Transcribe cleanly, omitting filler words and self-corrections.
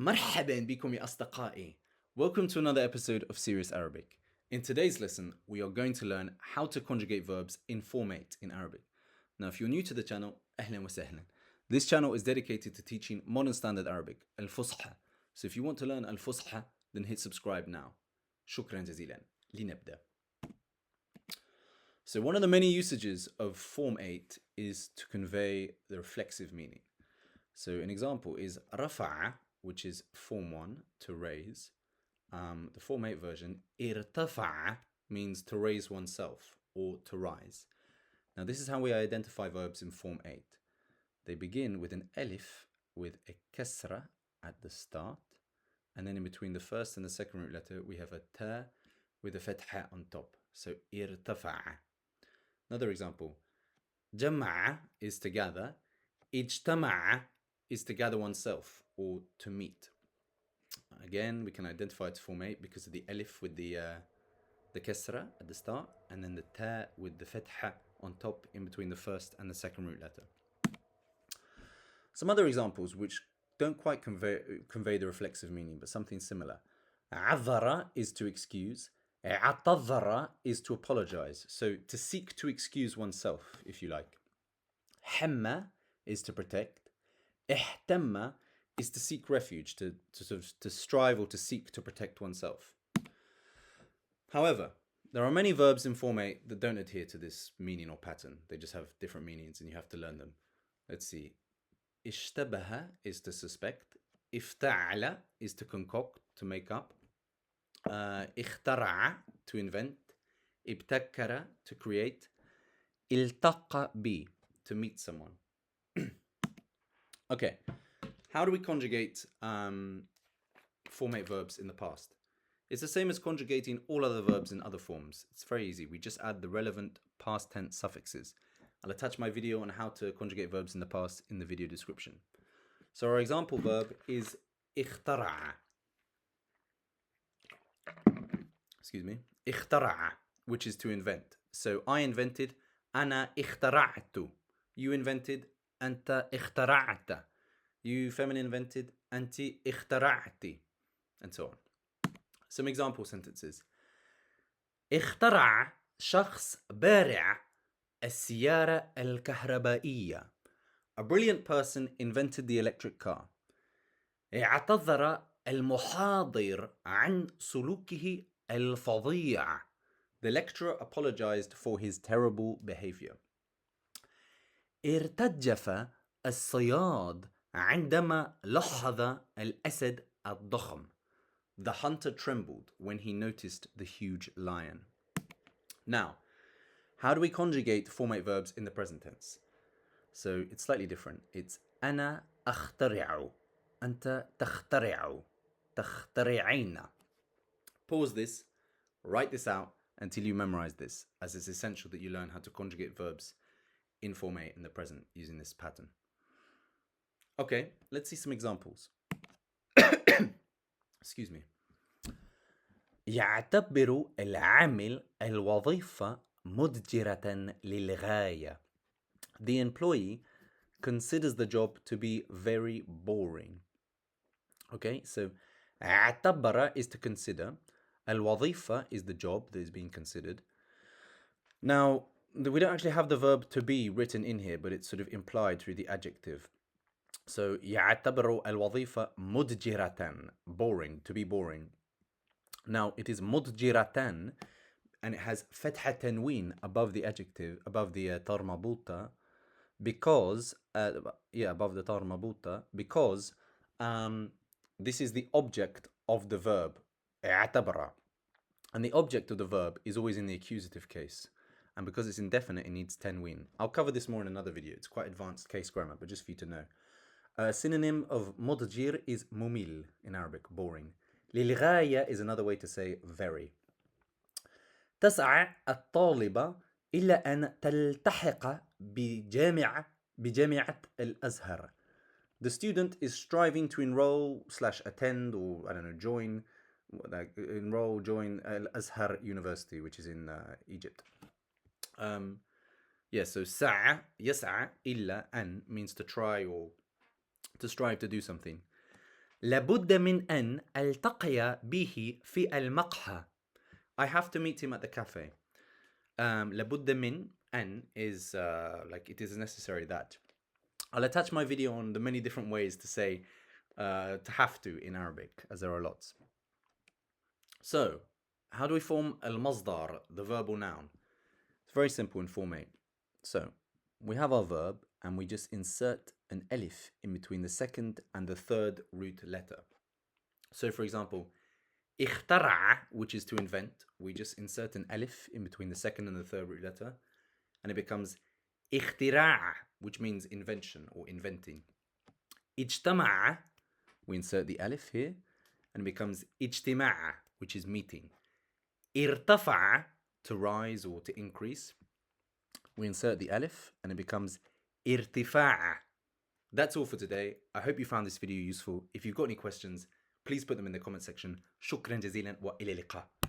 مرحبا بكم يا أصدقائي. Welcome to another episode of Serious Arabic. In today's lesson, we are going to learn how to conjugate verbs in Form VIII in Arabic. Now, if you're new to the channel, أهلا وسهلا. This channel is dedicated to teaching modern standard Arabic, الفصحى. So if you want to learn الفصحى, then hit subscribe now. شكرا جزيلا. لنبدأ. So one of the many usages of Form VIII is to convey the reflexive meaning. So an example is رفع, which is Form 1, to raise. The Form 8 version, ارتفع, means to raise oneself or to rise. Now this is how we identify verbs in Form 8. They begin with an alif with a kasra at the start, and then in between the first and the second root letter we have a ta with a fatha on top. So ارتفع. Another example, جمع is to gather, اجتمع is to gather oneself or to meet. Again, we can identify its Form 8 because of the alif with the kasra at the start, and then the ta with the fatha on top in between the first and the second root letter. Some other examples which don't quite convey the reflexive meaning, but something similar. عذر is to excuse. اعتذر is to apologize. So to seek to excuse oneself, if you like. حمى is to protect. احتمى is to seek refuge, to strive or to seek to protect oneself. However, there are many verbs in Form 8 that don't adhere to this meaning or pattern. They just have different meanings and you have to learn them. Let's see. اشتبه is to suspect. افتعل is to concoct, to make up. اخترع, to invent. ابتكر, to create. التقى بي, to meet someone. Okay, how do we conjugate Form 8 verbs in the past? It's the same as conjugating all other verbs in other forms. It's very easy. We just add the relevant past tense suffixes. I'll attach my video on how to conjugate verbs in the past in the video description. So our example verb is اخترع. Excuse me. اخترع, which is to invent. So I invented. أنا اخترعت. You invented. أنت اخترعت. You feminine invented. أنت اخترعتِ. And so on. Some example sentences. اخترع شخص بارع السيارة الكهربائية. A brilliant person invented the electric car. اعتذر المحاضر عن سلوكه الفظيع. The lecturer apologized for his terrible behavior. ارتجف الصياد عندما لاحظ الأسد الضخم. The hunter trembled when he noticed the huge lion. Now, how do we conjugate Form 8 verbs in the present tense? So it's slightly different. It's أنا أخترع. أنت تخترع. تخترعين. Pause this, write this out until you memorize this, as it's essential that you learn how to conjugate verbs in Form 8 in the present using this pattern. Okay, let's see some examples. Excuse me. يعتبر العامل الوظيفة مضجرة للغاية. The employee considers the job to be very boring. Okay, so اعتبر is to consider. الوظيفة is the job that is being considered. Now, we don't actually have the verb to be written in here, but it's sort of implied through the adjective. So يعتبر الوظيفة مضجرة, boring, to be boring. Now it is مضجرة, and it has فتحة تنوين above the adjective, above the طار مربوطة, because above the طار مربوطة, because this is the object of the verb اعتبر, and the object of the verb is always in the accusative case, and because it's indefinite it needs tenween. I'll cover this more in another video. It's quite advanced case grammar, but just for you to know. A synonym of مضجر is ممل in Arabic, boring. للغاية is another way to say very. تسعى الطالبة إلى أن تلتحق بجامعة الأزهر. The student is striving to enroll/attend, or I don't know, join Al-Azhar University, which is in Egypt. So سعى, يسعى, إلا أن means to try or to strive to do something. لابد من أن ألتقي به في المقهى. I have to meet him at the cafe. لابد من أن is like it is necessary that. I'll attach my video on the many different ways to say to have to in Arabic, as there are lots. So, how do we form al-masdar, the verbal noun? It's very simple in Form VIII. So, we have our verb and we just insert an alif in between the second and the third root letter. So, for example, اخترع, which is to invent, we just insert an alif in between the second and the third root letter, and it becomes اختراع, which means invention or inventing. اجتمع, we insert the alif here, and it becomes اجتماع, which is meeting. ارتفع, to rise or to increase, we insert the alif, and it becomes ارتفاع. That's all for today. I hope you found this video useful. If you've got any questions, please put them in the comment section. شكرا جزيلا وإلى اللقاء.